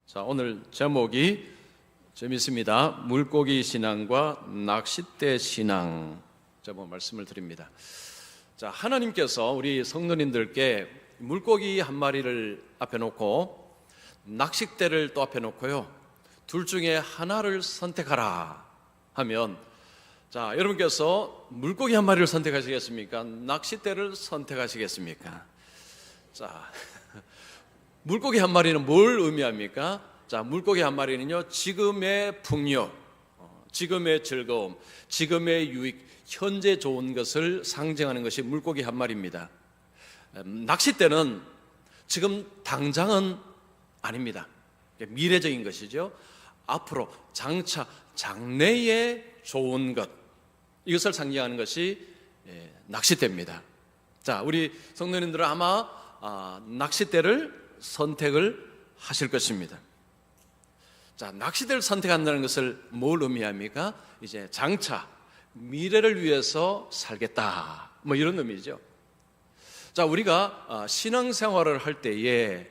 자, 오늘 제목이 재밌습니다. 물고기 신앙과 낚싯대 신앙. 제목 말씀을 드립니다. 자, 하나님께서 우리 성도님들께 물고기 한 마리를 앞에 놓고 낚싯대를 또 앞에 놓고요, 둘 중에 하나를 선택하라 하면, 자, 여러분께서 물고기 한 마리를 선택하시겠습니까? 낚싯대를 선택하시겠습니까? 자, 물고기 한 마리는 뭘 의미합니까? 자, 물고기 한 마리는요, 지금의 풍요, 지금의 즐거움, 지금의 유익, 현재 좋은 것을 상징하는 것이 물고기 한 마리입니다. 낚싯대는 지금 당장은 아닙니다. 미래적인 것이죠. 앞으로 장차 장래에 좋은 것, 이것을 상징하는 것이 낚싯대입니다. 자, 우리 성도님들은 아마 낚싯대를 선택을 하실 것입니다. 자, 낚싯대를 선택한다는 것을 뭘 의미합니까? 이제 장차 미래를 위해서 살겠다, 뭐 이런 의미죠. 자, 우리가 신앙생활을 할 때에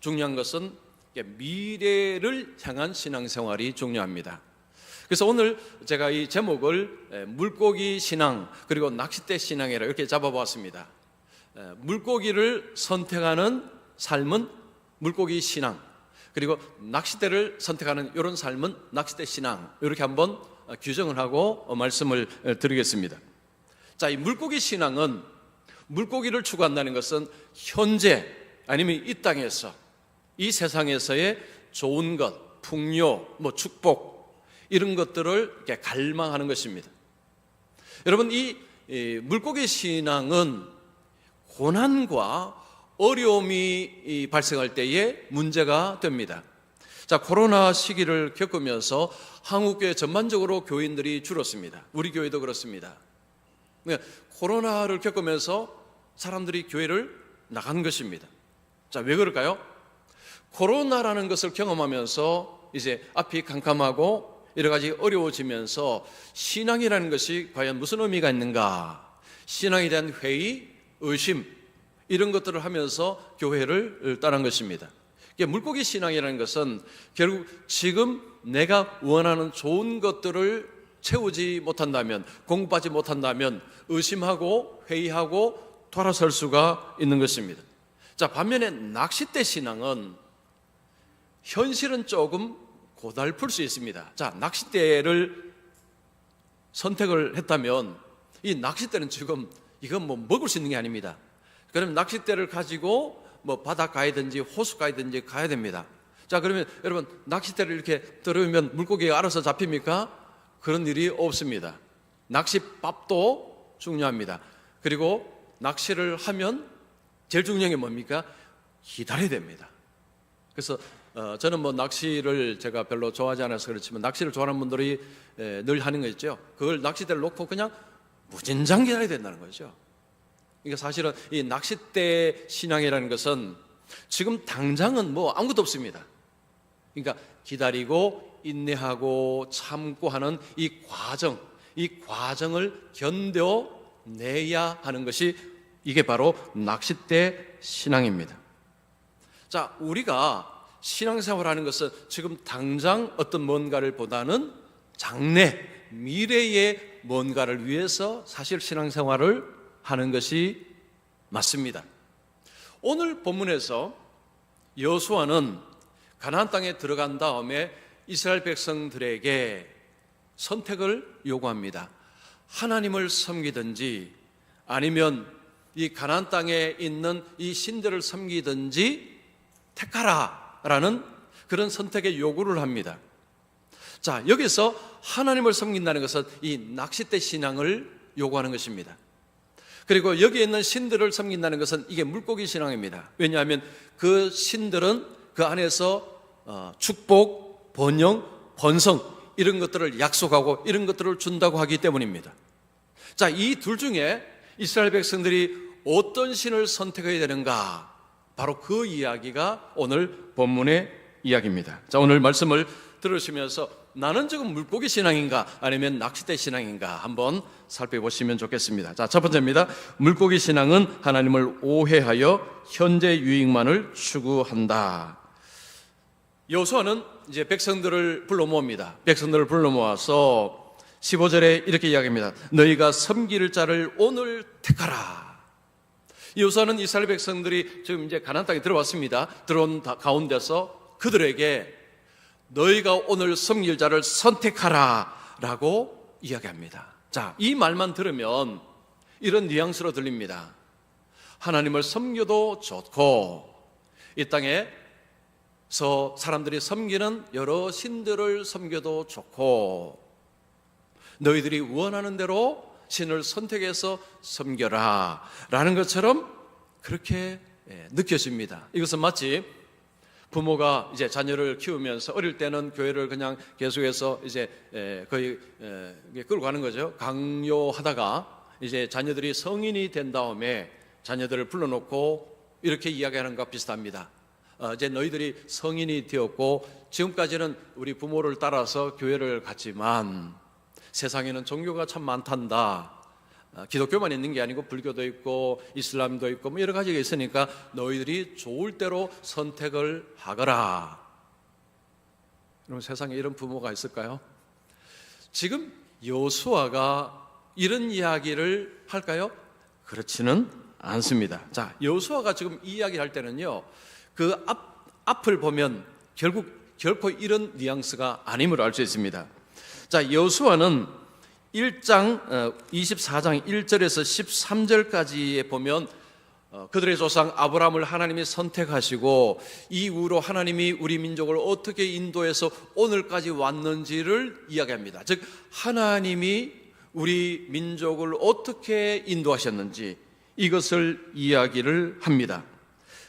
중요한 것은 미래를 향한 신앙생활이 중요합니다. 그래서 오늘 제가 이 제목을 물고기 신앙 그리고 낚싯대 신앙이라 이렇게 잡아보았습니다. 물고기를 선택하는 삶은 물고기 신앙, 그리고 낚싯대를 선택하는 이런 삶은 낚싯대 신앙, 이렇게 한번 규정을 하고 말씀을 드리겠습니다. 자, 이 물고기 신앙은, 물고기를 추구한다는 것은 현재 아니면 이 땅에서, 이 세상에서의 좋은 것, 풍요, 뭐 축복, 이런 것들을 이렇게 갈망하는 것입니다. 여러분, 이 물고기 신앙은 고난과 어려움이 발생할 때에 문제가 됩니다. 자, 코로나 시기를 겪으면서 한국교회 전반적으로 교인들이 줄었습니다. 우리 교회도 그렇습니다. 코로나를 겪으면서 사람들이 교회를 나간 것입니다. 자, 왜 그럴까요? 코로나라는 것을 경험하면서 이제 앞이 캄캄하고 여러 가지 어려워지면서 신앙이라는 것이 과연 무슨 의미가 있는가, 신앙에 대한 회의, 의심, 이런 것들을 하면서 교회를 떠난 것입니다. 물고기 신앙이라는 것은 결국 지금 내가 원하는 좋은 것들을 채우지 못한다면, 공부하지 못한다면 의심하고 회의하고 돌아설 수가 있는 것입니다. 자, 반면에 낚싯대 신앙은 현실은 조금 고달플 수 있습니다. 자, 낚싯대를 선택을 했다면 이 낚싯대는 지금 이건 뭐 먹을 수 있는 게 아닙니다. 그러면 낚싯대를 가지고 뭐 바다 가야든지 호수 가야든지 가야 됩니다. 자, 그러면 여러분, 낚싯대를 이렇게 들으면 물고기가 알아서 잡힙니까? 그런 일이 없습니다. 낚싯밥도 중요합니다. 그리고 낚시를 하면 제일 중요한 게 뭡니까? 기다려야 됩니다. 그래서 저는 뭐 낚시를 제가 별로 좋아하지 않아서 그렇지만, 낚시를 좋아하는 분들이 늘 하는 거 있죠. 그걸 낚싯대를 놓고 그냥 무진장 기다려야 된다는 거죠. 그러니까 사실은 이 낚싯대 신앙이라는 것은 지금 당장은 뭐 아무것도 없습니다. 그러니까 기다리고 인내하고 참고 하는 이 과정을 견뎌내야 하는 것이, 이게 바로 낚싯대 신앙입니다. 자, 우리가 신앙생활하는 것은 지금 당장 어떤 뭔가를 보다는 장래, 미래의 뭔가를 위해서 사실 신앙생활을 하는 것이 맞습니다. 오늘 본문에서 여호수아는 가나안 땅에 들어간 다음에 이스라엘 백성들에게 선택을 요구합니다. 하나님을 섬기든지 아니면 이 가나안 땅에 있는 이 신들을 섬기든지 택하라라는 그런 선택의 요구를 합니다. 자, 여기서 하나님을 섬긴다는 것은 이 낚싯대 신앙을 요구하는 것입니다. 그리고 여기에 있는 신들을 섬긴다는 것은 이게 물고기 신앙입니다. 왜냐하면 그 신들은 그 안에서 축복, 번영, 번성, 이런 것들을 약속하고 이런 것들을 준다고 하기 때문입니다. 자, 이 둘 중에 이스라엘 백성들이 어떤 신을 선택해야 되는가, 바로 그 이야기가 오늘 본문의 이야기입니다. 자, 오늘 말씀을 들으시면서 나는 지금 물고기 신앙인가 아니면 낚싯대 신앙인가 한번 살펴보시면 좋겠습니다. 자, 첫 번째입니다. 물고기 신앙은 하나님을 오해하여 현재 유익만을 추구한다. 여호수아는 이제 백성들을 불러 모읍니다. 백성들을 불러 모아서 15절에 이렇게 이야기합니다. 너희가 섬길 자를 오늘 택하라. 여호수아는 이스라엘 백성들이 지금 이제 가나안 땅에 들어왔습니다. 들어온 가운데서 그들에게 너희가 오늘 섬길 자를 선택하라라고 이야기합니다. 자, 이 말만 들으면 이런 뉘앙스로 들립니다. 하나님을 섬겨도 좋고 이 땅에서 사람들이 섬기는 여러 신들을 섬겨도 좋고 너희들이 원하는 대로 신을 선택해서 섬겨라 라는 것처럼 그렇게 느껴집니다. 이것은 마치 부모가 이제 자녀를 키우면서 어릴 때는 교회를 그냥 계속해서 이제 거의 끌고 가는 거죠. 강요하다가 이제 자녀들이 성인이 된 다음에 자녀들을 불러놓고 이렇게 이야기하는 것과 비슷합니다. 이제 너희들이 성인이 되었고 지금까지는 우리 부모를 따라서 교회를 갔지만 세상에는 종교가 참 많단다. 기독교만 있는 게 아니고 불교도 있고 이슬람도 있고 뭐 여러 가지가 있으니까 너희들이 좋을 대로 선택을 하거라. 그럼 세상에 이런 부모가 있을까요? 지금 여호수아가 이런 이야기를 할까요? 그렇지는 않습니다. 자, 여호수아가 지금 이 이야기를 할 때는요, 그 앞을 보면 결코 이런 뉘앙스가 아님을 알 수 있습니다. 자, 여호수아는 1장 24장 1절에서 13절까지에 보면 그들의 조상 아브라함을 하나님이 선택하시고 이후로 하나님이 우리 민족을 어떻게 인도해서 오늘까지 왔는지를 이야기합니다. 즉 하나님이 우리 민족을 어떻게 인도하셨는지 이것을 이야기를 합니다.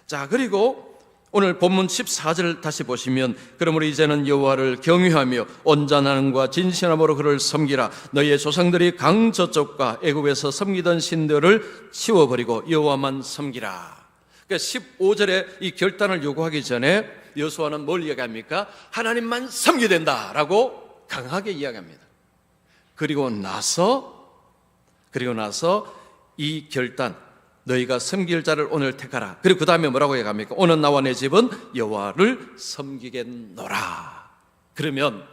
자, 그리고 오늘 본문 14절 다시 보시면 그러므로 이제는 여호와를 경외하며 온전함과 진실함으로 그를 섬기라. 너희의 조상들이 강 저쪽과 애굽에서 섬기던 신들을 치워버리고 여호와만 섬기라. 그러니까 15절에 이 결단을 요구하기 전에 여호수아는 뭘 이야기합니까? 하나님만 섬겨야 된다라고 강하게 이야기합니다. 그리고 나서 이 결단, 너희가 섬길 자를 오늘 택하라. 그리고 그 다음에 뭐라고 얘기합니까? 오늘 나와 내 집은 여호와를 섬기겠노라. 그러면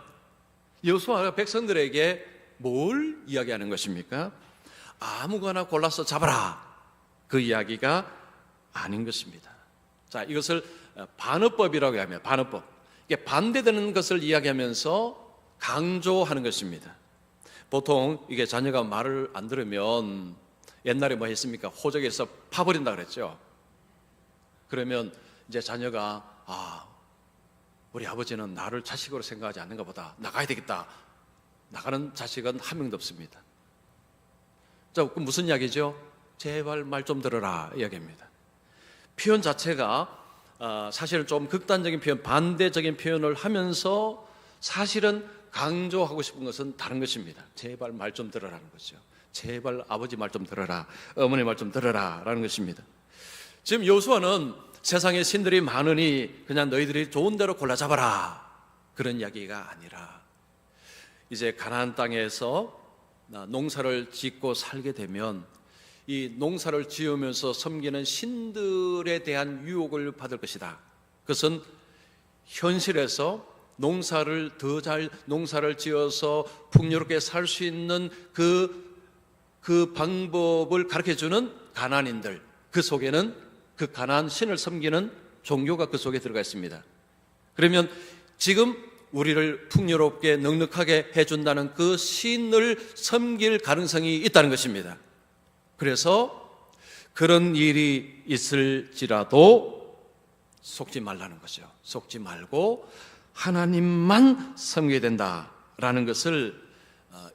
여호수아가 백성들에게 뭘 이야기하는 것입니까? 아무거나 골라서 잡아라. 그 이야기가 아닌 것입니다. 자, 이것을 반어법이라고 합니다. 반어법. 이게 반대되는 것을 이야기하면서 강조하는 것입니다. 보통 이게 자녀가 말을 안 들으면 옛날에 뭐 했습니까? 호적에서 파버린다 그랬죠. 그러면 이제 자녀가 우리 아버지는 나를 자식으로 생각하지 않는가 보다. 나가야 되겠다. 나가는 자식은 한 명도 없습니다. 자, 그럼 무슨 이야기죠? 제발 말 좀 들어라 이야기입니다. 표현 자체가 사실은 좀 극단적인 표현, 반대적인 표현을 하면서 사실은 강조하고 싶은 것은 다른 것입니다. 제발 말 좀 들어라는 거죠. 제발 아버지 말 좀 들어라, 어머니 말 좀 들어라 라는 것입니다. 지금 여호수아는 세상에 신들이 많으니 그냥 너희들이 좋은 대로 골라 잡아라 그런 이야기가 아니라 이제 가나안 땅에서 농사를 짓고 살게 되면 이 농사를 지으면서 섬기는 신들에 대한 유혹을 받을 것이다. 그것은 현실에서 농사를 지어서 풍요롭게 살 수 있는 그 방법을 가르쳐주는 가나안인들, 그 속에는 그 가나안 신을 섬기는 종교가 그 속에 들어가 있습니다. 그러면 지금 우리를 풍요롭게 넉넉하게 해준다는 그 신을 섬길 가능성이 있다는 것입니다. 그래서 그런 일이 있을지라도 속지 말라는 거죠. 속지 말고 하나님만 섬겨야 된다라는 것을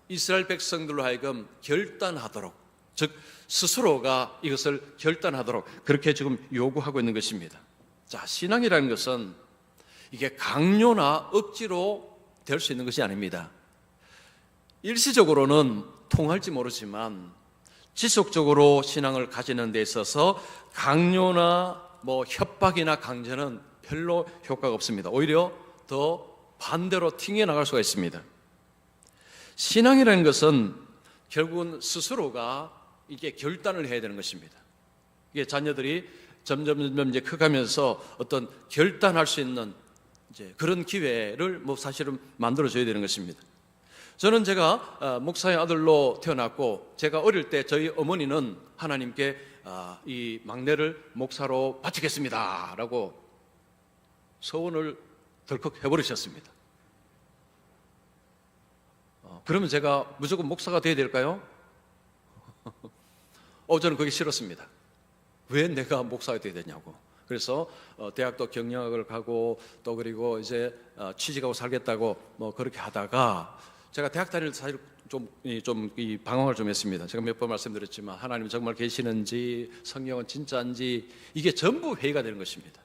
이스라엘 백성들로 하여금 결단하도록, 즉 스스로가 이것을 결단하도록 그렇게 지금 요구하고 있는 것입니다. 자, 신앙이라는 것은 이게 강요나 억지로 될 수 있는 것이 아닙니다. 일시적으로는 통할지 모르지만 지속적으로 신앙을 가지는 데 있어서 강요나 협박이나 강제는 별로 효과가 없습니다. 오히려 더 반대로 튕겨나갈 수가 있습니다. 신앙이라는 것은 결국은 스스로가 이게 결단을 해야 되는 것입니다. 이게 자녀들이 점점 이제 커가면서 어떤 결단할 수 있는 이제 그런 기회를 사실은 만들어줘야 되는 것입니다. 저는 제가 목사의 아들로 태어났고, 제가 어릴 때 저희 어머니는 하나님께 이 막내를 목사로 바치겠습니다 라고 서원을 덜컥 해버리셨습니다. 그러면 제가 무조건 목사가 돼야 될까요? 저는 그게 싫었습니다. 왜 내가 목사가 돼야 되냐고. 그래서 대학도 경영학을 가고, 또 그리고 이제 취직하고 살겠다고 그렇게 하다가, 제가 대학 다닐 때 사실 좀 방황을 좀 했습니다. 제가 몇 번 말씀드렸지만 하나님 정말 계시는지, 성경은 진짜인지, 이게 전부 회의가 되는 것입니다.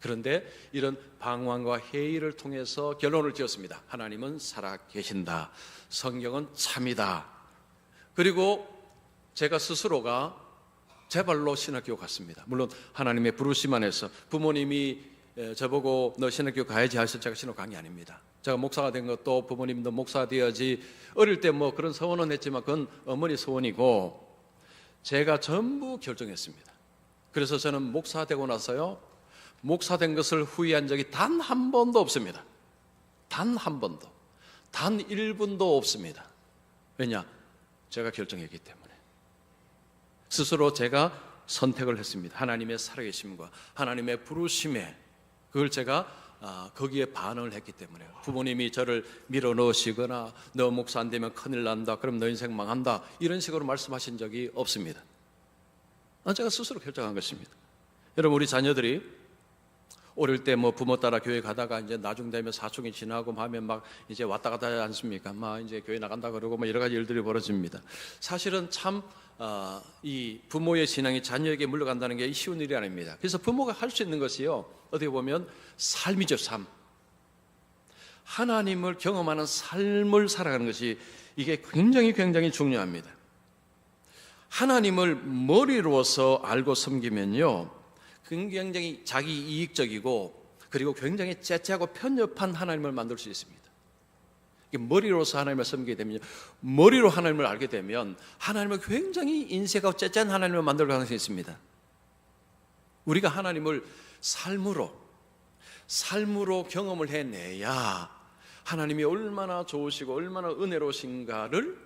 그런데 이런 방황과 회의를 통해서 결론을 지었습니다. 하나님은 살아 계신다. 성경은 참이다. 그리고 제가 스스로가 제 발로 신학교 갔습니다. 물론 하나님의 부르심 안에서 부모님이 저보고 너 신학교 가야지 하셔서 제가 신학 간 게 아닙니다. 제가 목사가 된 것도 부모님도 목사가 되어야지 어릴 때 그런 소원은 했지만 그건 어머니 소원이고, 제가 전부 결정했습니다. 그래서 저는 목사 되고 나서요, 목사 된 것을 후회한 적이 단 한 번도 없습니다. 단 한 번도, 단 1분도 없습니다. 왜냐? 제가 결정했기 때문에. 스스로 제가 선택을 했습니다. 하나님의 살아계심과 하나님의 부르심에, 그걸 제가 거기에 반응을 했기 때문에. 부모님이 저를 밀어넣으시거나 너 목사 안 되면 큰일 난다, 그럼 너 인생 망한다, 이런 식으로 말씀하신 적이 없습니다. 제가 스스로 결정한 것입니다. 여러분, 우리 자녀들이 어릴 때 부모 따라 교회 가다가 이제 나중 되면 사춘기 지나고 하면 이제 왔다 갔다 하지 않습니까? 이제 교회 나간다 그러고 여러 가지 일들이 벌어집니다. 사실은 참 이 부모의 신앙이 자녀에게 물러간다는 게 쉬운 일이 아닙니다. 그래서 부모가 할 수 있는 것이요, 어떻게 보면 삶이죠, 삶. 하나님을 경험하는 삶을 살아가는 것이, 이게 굉장히 중요합니다. 하나님을 머리로서 알고 섬기면요, 굉장히 자기 이익적이고, 그리고 굉장히 째째하고 편협한 하나님을 만들 수 있습니다. 머리로서 하나님을 섬기게 되면, 머리로 하나님을 알게 되면 하나님을 굉장히 인색하고 째째한 하나님을 만들 가능성이 있습니다. 우리가 하나님을 삶으로 경험을 해내야 하나님이 얼마나 좋으시고 얼마나 은혜로우신가를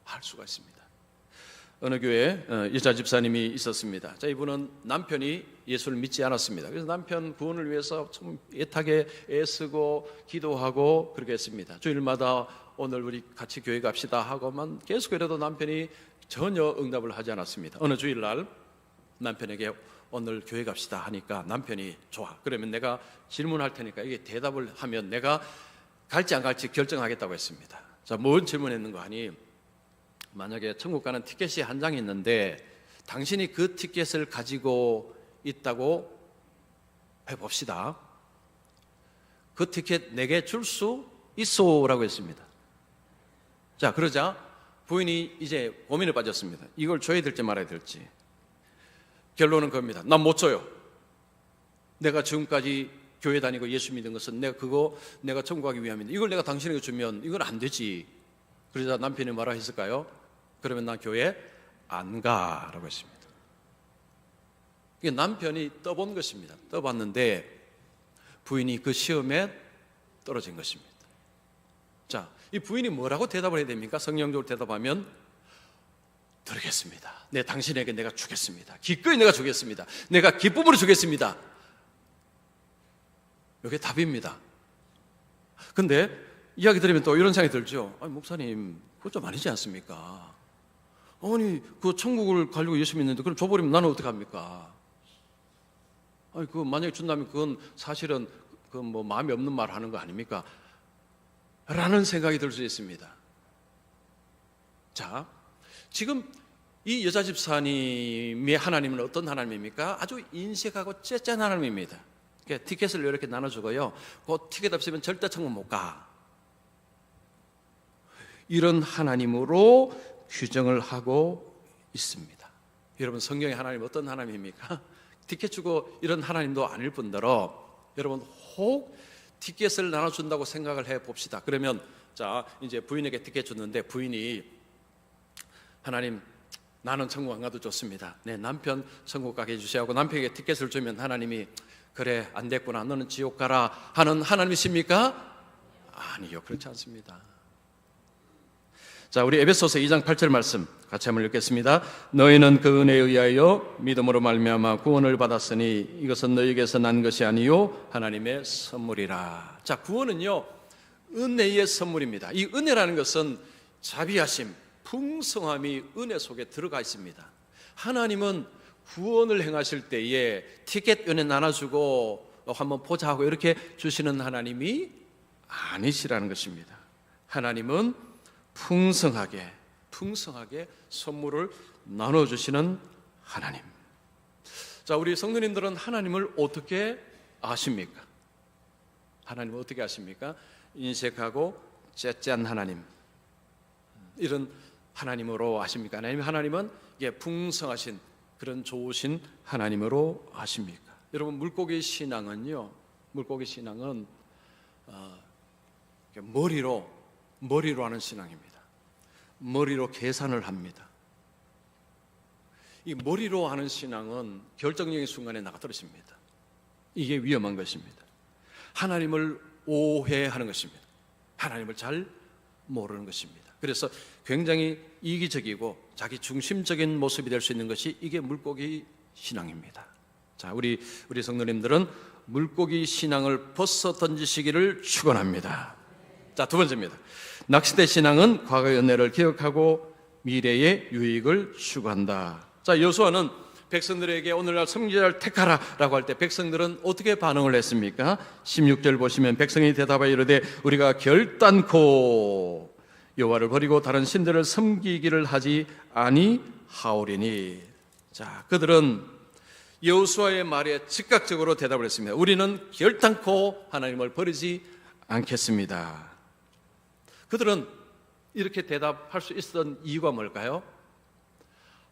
알 수가 있습니다. 어느 교회에 여자 집사님이 있었습니다. 이분은 남편이 예수를 믿지 않았습니다. 그래서 남편 구원을 위해서 좀 애타게 애쓰고 기도하고 그렇게 했습니다. 주일마다 오늘 우리 같이 교회 갑시다 하고만 계속 이래도 남편이 전혀 응답을 하지 않았습니다. 어느 주일날 남편에게 오늘 교회 갑시다 하니까 남편이 좋아, 그러면 내가 질문할 테니까 이게 대답을 하면 내가 갈지 안 갈지 결정하겠다고 했습니다. 뭔 질문했는 거 하니, 만약에 천국 가는 티켓이 한 장이 있는데 당신이 그 티켓을 가지고 있다고 해봅시다. 그 티켓 내게 줄 수 있어 라고 했습니다. 그러자 부인이 이제 고민에 빠졌습니다. 이걸 줘야 될지 말아야 될지. 결론은 그겁니다. 난 못 줘요. 내가 지금까지 교회 다니고 예수 믿은 것은 내가 천국 가기 위함인데 이걸 내가 당신에게 주면 이건 안 되지. 그러자 남편이 뭐라 했을까요? 그러면 난 교회 안 가라고 했습니다. 이게 남편이 떠본 것입니다. 떠봤는데 부인이 그 시험에 떨어진 것입니다. 이 부인이 뭐라고 대답을 해야 됩니까? 성령적으로 대답하면 드리겠습니다. 당신에게 내가 주겠습니다. 기꺼이 내가 주겠습니다. 내가 기쁨으로 주겠습니다. 이게 답입니다. 근데 이야기 들으면 또 이런 생각이 들죠. 목사님, 그거 좀 아니지 않습니까? 그 천국을 가려고 예수 믿는데 그럼 줘버리면 나는 어떡합니까? 만약에 준다면 그건 사실은 마음이 없는 말 하는 거 아닙니까? 라는 생각이 들 수 있습니다. 지금 이 여자 집사님의 하나님은 어떤 하나님입니까? 아주 인색하고 째짠 하나님입니다. 티켓을 이렇게 나눠주고요, 그 티켓 없으면 절대 천국 못 가. 이런 하나님으로 규정을 하고 있습니다. 여러분, 성경의 하나님 어떤 하나님입니까? 티켓 주고 이런 하나님도 아닐 뿐더러, 여러분 혹 티켓을 나눠준다고 생각을 해봅시다. 그러면 이제 부인에게 티켓 줬는데 부인이, 하나님 나는 천국 안 가도 좋습니다. 내 남편 천국 가게 해주세요 하고 남편에게 티켓을 주면 하나님이, 그래 안 됐구나 너는 지옥 가라 하는 하나님이십니까? 아니요, 그렇지 않습니다. 자, 우리 에베소서 2장 8절 말씀 같이 한번 읽겠습니다. 너희는 그 은혜에 의하여 믿음으로 말미암아 구원을 받았으니 이것은 너희에게서 난 것이 아니요 하나님의 선물이라. 자, 구원은요 은혜의 선물입니다. 이 은혜라는 것은 자비하심, 풍성함이 은혜 속에 들어가 있습니다. 하나님은 구원을 행하실 때에 티켓 은혜 나눠주고 한번 보자 하고 이렇게 주시는 하나님이 아니시라는 것입니다. 하나님은 풍성하게 선물을 나눠주시는 하나님. 자, 우리 성도님들은 하나님을 어떻게 아십니까? 하나님을 어떻게 아십니까? 인색하고 째째한 하나님, 이런 하나님으로 아십니까? 아니면 하나님은 풍성하신 그런 좋으신 하나님으로 아십니까? 여러분, 물고기 신앙은 머리로 하는 신앙입니다. 머리로 계산을 합니다. 이 머리로 하는 신앙은 결정적인 순간에 나가떨어집니다. 이게 위험한 것입니다. 하나님을 오해하는 것입니다. 하나님을 잘 모르는 것입니다. 그래서 굉장히 이기적이고 자기 중심적인 모습이 될 수 있는 것이 이게 물고기 신앙입니다. 자, 우리 성도님들은 물고기 신앙을 벗어 던지시기를 축원합니다. 자, 두 번째입니다. 낚시대 신앙은 과거의 은혜를 기억하고 미래의 유익을 추구한다. 자, 여호수아는 백성들에게 오늘날 성지자를 택하라 라고 할 때 백성들은 어떻게 반응을 했습니까? 16절 보시면 백성이 대답하여 이르되 우리가 결단코 여호와를 버리고 다른 신들을 섬기기를 하지 아니하오리니. 자, 그들은 여호수아의 말에 즉각적으로 대답을 했습니다. 우리는 결단코 하나님을 버리지 않겠습니다. 그들은 이렇게 대답할 수 있었던 이유가 뭘까요?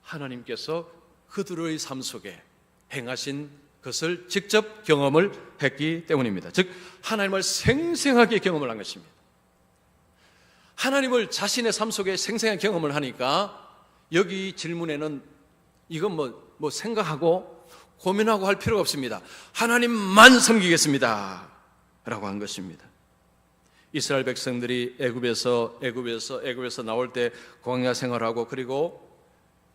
하나님께서 그들의 삶 속에 행하신 것을 직접 경험을 했기 때문입니다. 즉 하나님을 생생하게 경험을 한 것입니다. 하나님을 자신의 삶 속에 생생하게 경험을 하니까 여기 질문에는 이건 뭐 생각하고 고민하고 할 필요가 없습니다. 하나님만 섬기겠습니다 라고 한 것입니다. 이스라엘 백성들이 애굽에서 나올 때 광야 생활하고 그리고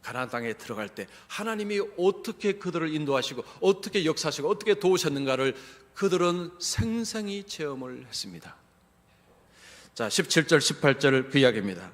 가나안 땅에 들어갈 때 하나님이 어떻게 그들을 인도하시고 어떻게 역사하시고 어떻게 도우셨는가를 그들은 생생히 체험을 했습니다. 자, 17절 18절 그 이야기입니다.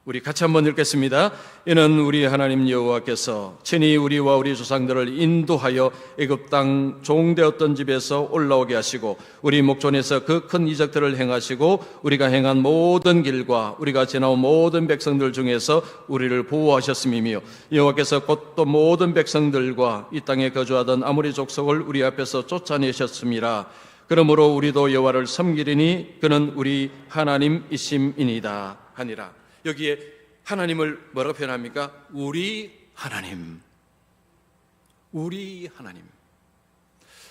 우리 같이 한번 읽겠습니다. 이는 우리 하나님 여호와께서 친히 우리와 우리 조상들을 인도하여 애굽 땅 종되었던 집에서 올라오게 하시고 우리 목전에서 그 큰 이적들을 행하시고 우리가 행한 모든 길과 우리가 지나온 모든 백성들 중에서 우리를 보호하셨음이며 여호와께서 곧 또 모든 백성들과 이 땅에 거주하던 아모리 족속을 우리 앞에서 쫓아내셨음이라. 그러므로 우리도 여호와를 섬기리니 그는 우리 하나님이심이니이다 하니라. 여기에 하나님을 뭐라고 표현합니까? 우리 하나님.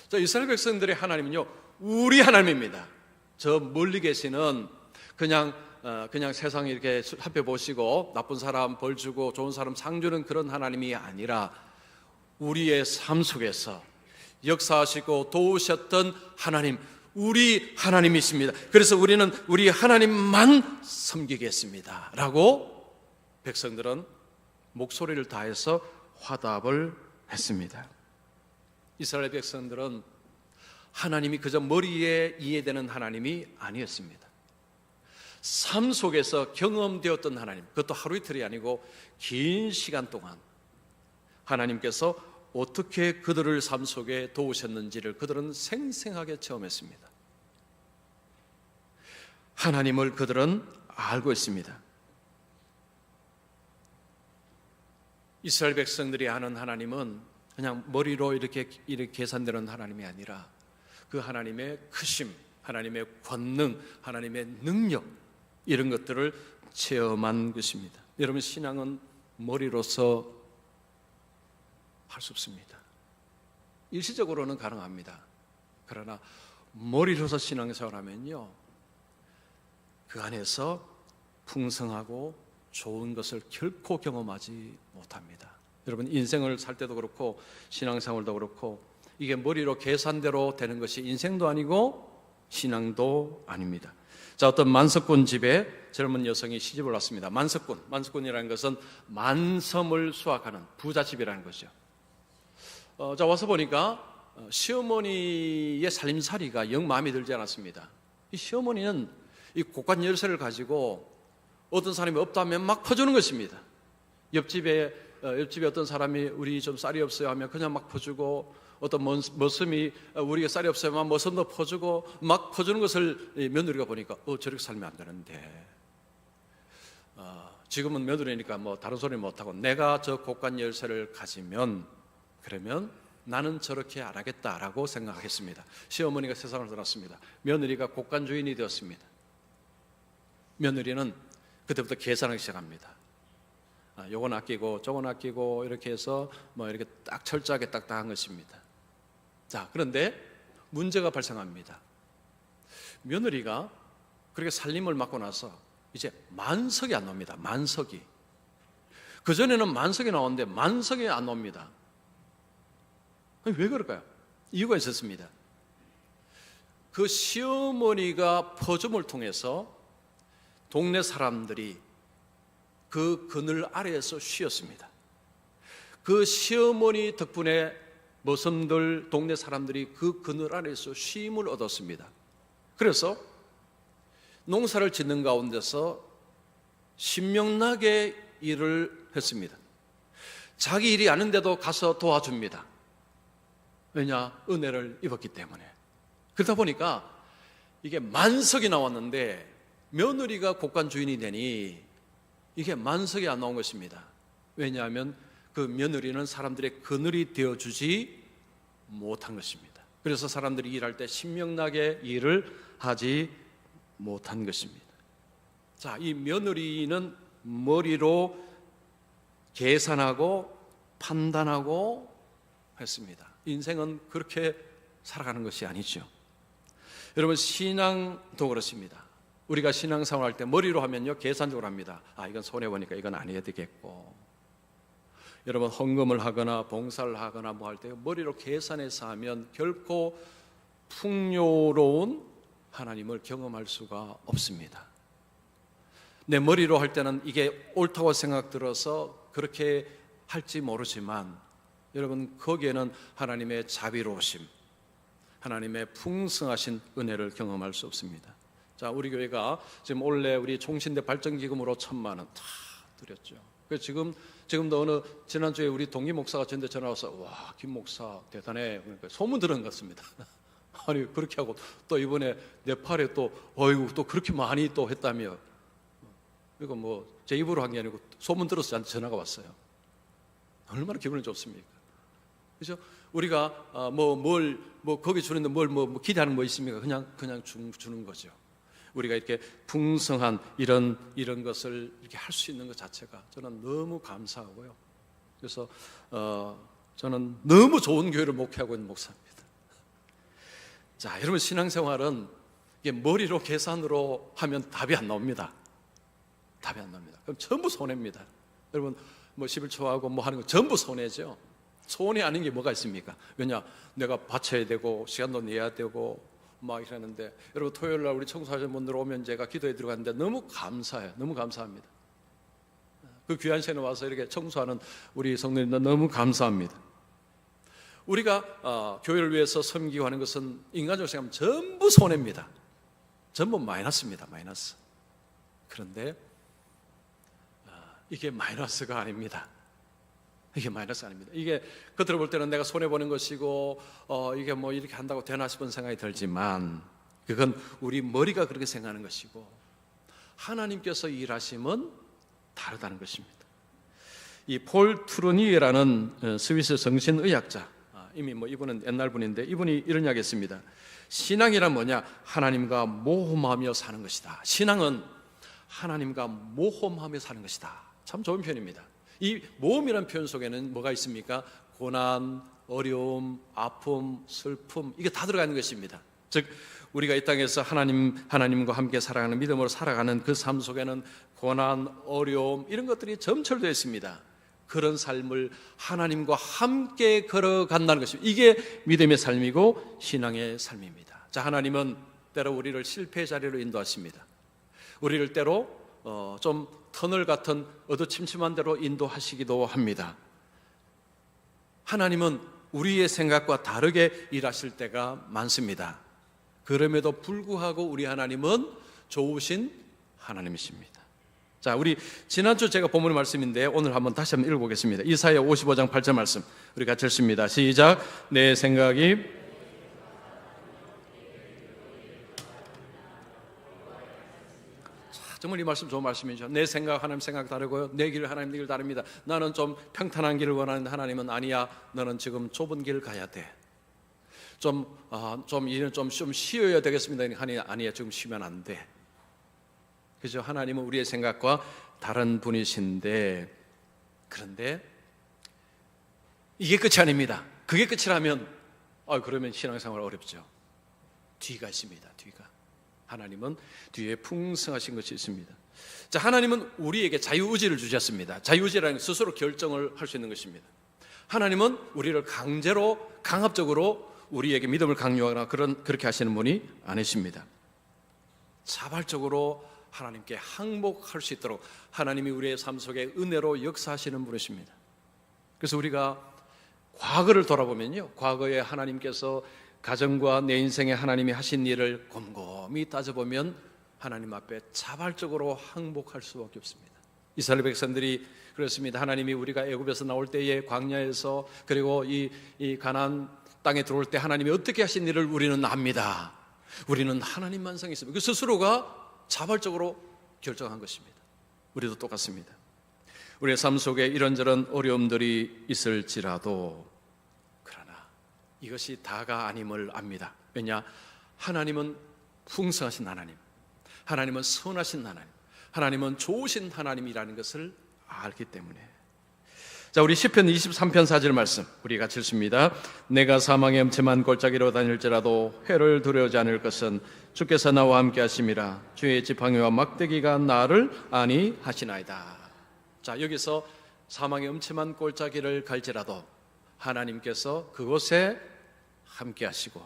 자, 이스라엘 백성들의 하나님은요 우리 하나님입니다. 저 멀리 계시는 그냥 세상 이렇게 살펴보시고 나쁜 사람 벌 주고 좋은 사람 상 주는 그런 하나님이 아니라 우리의 삶 속에서 역사하시고 도우셨던 하나님, 우리 하나님이십니다. 그래서 우리는 우리 하나님만 섬기겠습니다 라고 백성들은 목소리를 다해서 화답을 했습니다. 이스라엘 백성들은 하나님이 그저 머리에 이해되는 하나님이 아니었습니다. 삶 속에서 경험되었던 하나님, 그것도 하루 이틀이 아니고 긴 시간 동안 하나님께서 어떻게 그들을 삶 속에 도우셨는지를 그들은 생생하게 체험했습니다. 하나님을 그들은 알고 있습니다. 이스라엘 백성들이 아는 하나님은 그냥 머리로 이렇게 계산되는 하나님이 아니라 그 하나님의 크심, 하나님의 권능, 하나님의 능력 이런 것들을 체험한 것입니다. 여러분, 신앙은 머리로서 할 수 없습니다. 일시적으로는 가능합니다. 그러나 머리로서 신앙생활하면요 그 안에서 풍성하고 좋은 것을 결코 경험하지 못합니다. 여러분, 인생을 살 때도 그렇고 신앙생활도 그렇고 이게 머리로 계산대로 되는 것이 인생도 아니고 신앙도 아닙니다. 자, 어떤 만석군 집에 젊은 여성이 시집을 왔습니다. 만석군이라는 것은 만섬을 수확하는 부잣집이라는 거죠. 자, 와서 보니까 시어머니의 살림살이가 영 마음에 들지 않았습니다. 이 시어머니는 이 고관 열쇠를 가지고 어떤 사람이 없다면 막 퍼주는 것입니다. 옆집에 어떤 사람이 우리 좀 쌀이 없어요 하면 그냥 막 퍼주고, 어떤 머슴이 우리가 쌀이 없어요 하면 머슴도 퍼주고, 막 퍼주는 것을 며느리가 보니까 저렇게 살면 안 되는데, 지금은 며느리니까 뭐 다른 소리 못하고 내가 저 고관 열쇠를 가지면 그러면 나는 저렇게 안 하겠다라고 생각하겠습니다. 시어머니가 세상을 떠났습니다. 며느리가 고관 주인이 되었습니다. 며느리는 그때부터 계산하기 시작합니다. 요건 아끼고 저건 아끼고 이렇게 해서 뭐 이렇게 딱 철저하게 딱딱한 것입니다. 자, 그런데 문제가 발생합니다. 며느리가 그렇게 살림을 맡고 나서 이제 만석이 안 나옵니다. 만석이. 그전에는 만석이 나오는데 만석이 안 나옵니다. 왜 그럴까요? 이유가 있었습니다. 그 시어머니가 퍼줌을 통해서 동네 사람들이 그 그늘 아래에서 쉬었습니다. 그 시어머니 덕분에 머슴들, 동네 사람들이 그 그늘 아래에서 쉼을 얻었습니다. 그래서 농사를 짓는 가운데서 신명나게 일을 했습니다. 자기 일이 아닌데도 가서 도와줍니다. 왜냐? 은혜를 입었기 때문에. 그러다 보니까 이게 만석이 나왔는데 며느리가 고관 주인이 되니 이게 만석이 안 나온 것입니다. 왜냐하면 그 며느리는 사람들의 그늘이 되어주지 못한 것입니다. 그래서 사람들이 일할 때 신명나게 일을 하지 못한 것입니다. 자, 이 며느리는 머리로 계산하고 판단하고 했습니다. 인생은 그렇게 살아가는 것이 아니죠. 여러분, 신앙도 그렇습니다. 우리가 신앙생활 할 때 머리로 하면요, 계산적으로 합니다. 이건 손해보니까 이건 안 해야 되겠고, 여러분 헌금을 하거나 봉사를 하거나 뭐 할 때 머리로 계산해서 하면 결코 풍요로운 하나님을 경험할 수가 없습니다. 내 머리로 할 때는 이게 옳다고 생각 들어서 그렇게 할지 모르지만 여러분, 거기에는 하나님의 자비로우심, 하나님의 풍성하신 은혜를 경험할 수 없습니다. 자, 우리 교회가 지금 올해 우리 종신대 발전기금으로 1,000만 원 다 드렸죠. 그래서 지금도 지난주에 우리 동기 목사가 저한테 전화 와서, 와, 김 목사 대단해. 그러니까 소문 들은 것 같습니다. 아니, 그렇게 하고 또 이번에 네팔에 또 어이구 또 그렇게 많이 또 했다며. 이거 뭐 제 입으로 한 게 아니고 소문 들어서 저한테 전화가 왔어요. 얼마나 기분이 좋습니까? 그죠? 우리가 거기 주는데 뭘 기대하는 뭐 있습니까? 그냥 주는 거죠. 우리가 이렇게 풍성한 이런 것을 이렇게 할 수 있는 것 자체가 저는 너무 감사하고요. 그래서 저는 너무 좋은 교회를 목회하고 있는 목사입니다. 자, 여러분, 신앙생활은 이게 머리로 계산으로 하면 답이 안 나옵니다. 답이 안 나옵니다. 그럼 전부 손해입니다. 여러분, 뭐 11초하고 뭐 하는 거 전부 손해죠. 손해 아닌 게 뭐가 있습니까? 왜냐? 내가 바쳐야 되고 시간도 내야 되고 막 이러는데, 여러분 토요일 날 우리 청소하시는 분들 오면 제가 기도에 들어갔는데 너무 감사해요. 너무 감사합니다. 그 귀한 시간에 와서 이렇게 청소하는 우리 성도님들 너무 감사합니다. 우리가 교회를 위해서 섬기고 하는 것은 인간적으로 생각하면 전부 손해입니다. 전부 마이너스입니다. 마이너스. 그런데 이게 마이너스가 아닙니다. 이게 마이너스 아닙니다. 이게 겉으로 볼 때는 내가 손해보는 것이고 이게 뭐 이렇게 한다고 되나 싶은 생각이 들지만 그건 우리 머리가 그렇게 생각하는 것이고 하나님께서 일하심은 다르다는 것입니다. 이 폴 트루니에라는 스위스 정신의학자, 이미 뭐 이분은 옛날 분인데 이분이 이런 이야기 했습니다. 신앙이란 뭐냐? 하나님과 모험하며 사는 것이다. 신앙은 하나님과 모험하며 사는 것이다. 참 좋은 표현입니다. 이 모험이라는 표현 속에는 뭐가 있습니까? 고난, 어려움, 아픔, 슬픔, 이게 다 들어가 있는 것입니다. 즉 우리가 이 땅에서 하나님과 함께 살아가는 믿음으로 살아가는 그 삶 속에는 고난, 어려움 이런 것들이 점철되어 있습니다. 그런 삶을 하나님과 함께 걸어간다는 것입니다. 이게 믿음의 삶이고 신앙의 삶입니다. 자, 하나님은 때로 우리를 실패의 자리로 인도하십니다. 우리를 때로 좀 터널 같은 어두침침한 데로 인도하시기도 합니다. 하나님은 우리의 생각과 다르게 일하실 때가 많습니다. 그럼에도 불구하고 우리 하나님은 좋으신 하나님이십니다. 자, 우리 지난주 제가 본문의 말씀인데 오늘 다시 한번 읽어보겠습니다. 이사야 55장 8절 말씀 우리 같이 읽습니다. 시작. 내 생각이 정말 이 말씀 좋은 말씀이죠. 내 생각 하나님 생각 다르고요, 내 길 하나님 길 다릅니다. 나는 좀 평탄한 길을 원하는데 하나님은 아니야, 너는 지금 좁은 길 가야 돼. 이는 좀 쉬어야 되겠습니다. 아니야, 지금 쉬면 안 돼. 그죠? 하나님은 우리의 생각과 다른 분이신데, 그런데 이게 끝이 아닙니다. 그게 끝이라면 그러면 신앙생활 어렵죠. 뒤가 있습니다. 뒤가. 하나님은 뒤에 풍성하신 것이 있습니다. 자, 하나님은 우리에게 자유의지를 주셨습니다. 자유의지라는 스스로 결정을 할 수 있는 것입니다. 하나님은 우리를 강제로 강압적으로 우리에게 믿음을 강요하거나 그렇게 하시는 분이 아니십니다. 자발적으로 하나님께 항복할 수 있도록 하나님이 우리의 삶 속에 은혜로 역사하시는 분이십니다. 그래서 우리가 과거를 돌아보면요, 과거에 하나님께서 가정과 내 인생에 하나님이 하신 일을 곰곰이 따져보면 하나님 앞에 자발적으로 항복할 수밖에 없습니다. 이스라엘 백성들이 그렇습니다. 하나님이 우리가 애굽에서 나올 때에 광야에서 그리고 이 가나안 땅에 들어올 때 하나님이 어떻게 하신 일을 우리는 압니다. 우리는 하나님 만성이 있습니다. 그 스스로가 자발적으로 결정한 것입니다. 우리도 똑같습니다. 우리의 삶 속에 이런저런 어려움들이 있을지라도 이것이 다가 아님을 압니다. 왜냐? 하나님은 풍성하신 하나님, 하나님은 선하신 하나님, 하나님은 좋으신 하나님이라는 것을 알기 때문에. 자, 우리 시편 23편 4절 말씀 우리 같이 읽습니다. 내가 사망의 음침한 골짜기로 다닐지라도 해를 두려워하지 않을 것은 주께서 나와 함께 하심이라. 주의 지팡이와 막대기가 나를 안위하시나이다. 자, 여기서 사망의 음침한 골짜기를 갈지라도 하나님께서 그곳에 함께 하시고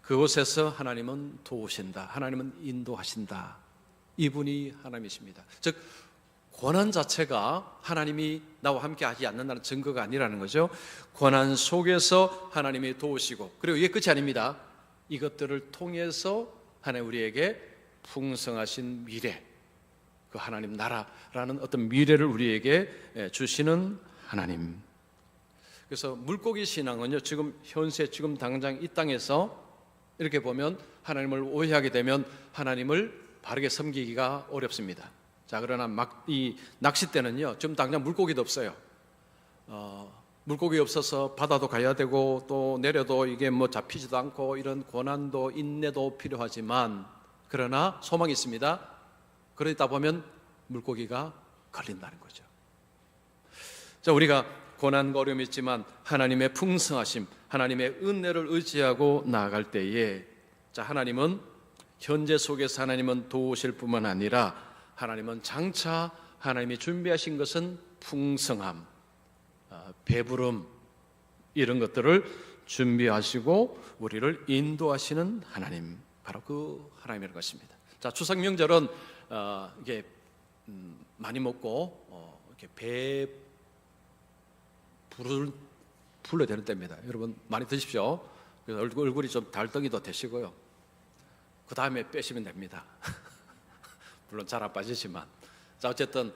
그곳에서 하나님은 도우신다, 하나님은 인도하신다. 이분이 하나님이십니다. 즉 고난 자체가 하나님이 나와 함께 하지 않는다는 증거가 아니라는 거죠. 고난 속에서 하나님이 도우시고, 그리고 이게 끝이 아닙니다. 이것들을 통해서 하나님 우리에게 풍성하신 미래, 그 하나님 나라라는 어떤 미래를 우리에게 주시는 하나님. 그래서 물고기 신앙은요, 지금 당장 이 땅에서 이렇게 보면 하나님을 오해하게 되면 하나님을 바르게 섬기기가 어렵습니다. 자, 그러나 이 낚시 때는요, 지금 당장 물고기도 없어요. 물고기 없어서 바다도 가야 되고 또 내려도 이게 잡히지도 않고 이런 고난도 인내도 필요하지만, 그러나 소망이 있습니다. 그러다 보면 물고기가 걸린다는 거죠. 자, 우리가 고난과 어려움이 있지만 하나님의 풍성하심, 하나님의 은혜를 의지하고 나아갈 때에, 자, 하나님은 현재 속에서 하나님은 도우실 뿐만 아니라 하나님은 장차 하나님이 준비하신 것은 풍성함, 배부름, 이런 것들을 준비하시고 우리를 인도하시는 하나님, 바로 그 하나님이라는 것입니다. 자, 추석 명절은 이게 많이 먹고 이렇게 배 불러야 되는 때입니다. 여러분 많이 드십시오. 그래서 얼굴이 좀 달덩이도 되시고요. 그 다음에 빼시면 됩니다. 물론 잘 안 빠지지만. 자, 어쨌든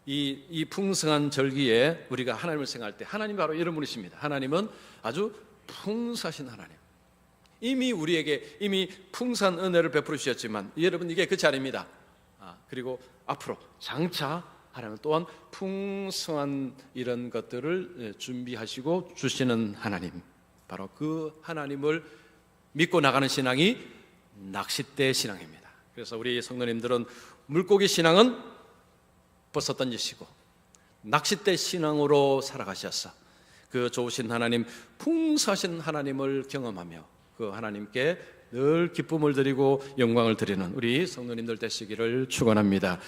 이 풍성한 절기에 우리가 하나님을 생각할 때 하나님 바로 이런 분이십니다. 하나님은 아주 풍성하신 하나님. 우리에게 이미 풍성한 은혜를 베풀어 주셨지만 여러분 이게 끝이 아닙니다. 그리고 앞으로 장차 하나님은 또한 풍성한 이런 것들을 준비하시고 주시는 하나님, 바로 그 하나님을 믿고 나가는 신앙이 낚싯대 신앙입니다. 그래서 우리 성도님들은 물고기 신앙은 벗어 던지시고 낚싯대 신앙으로 살아가셔서 그 좋으신 하나님, 풍성하신 하나님을 경험하며 그 하나님께 늘 기쁨을 드리고 영광을 드리는 우리 성도님들 되시기를 축원합니다.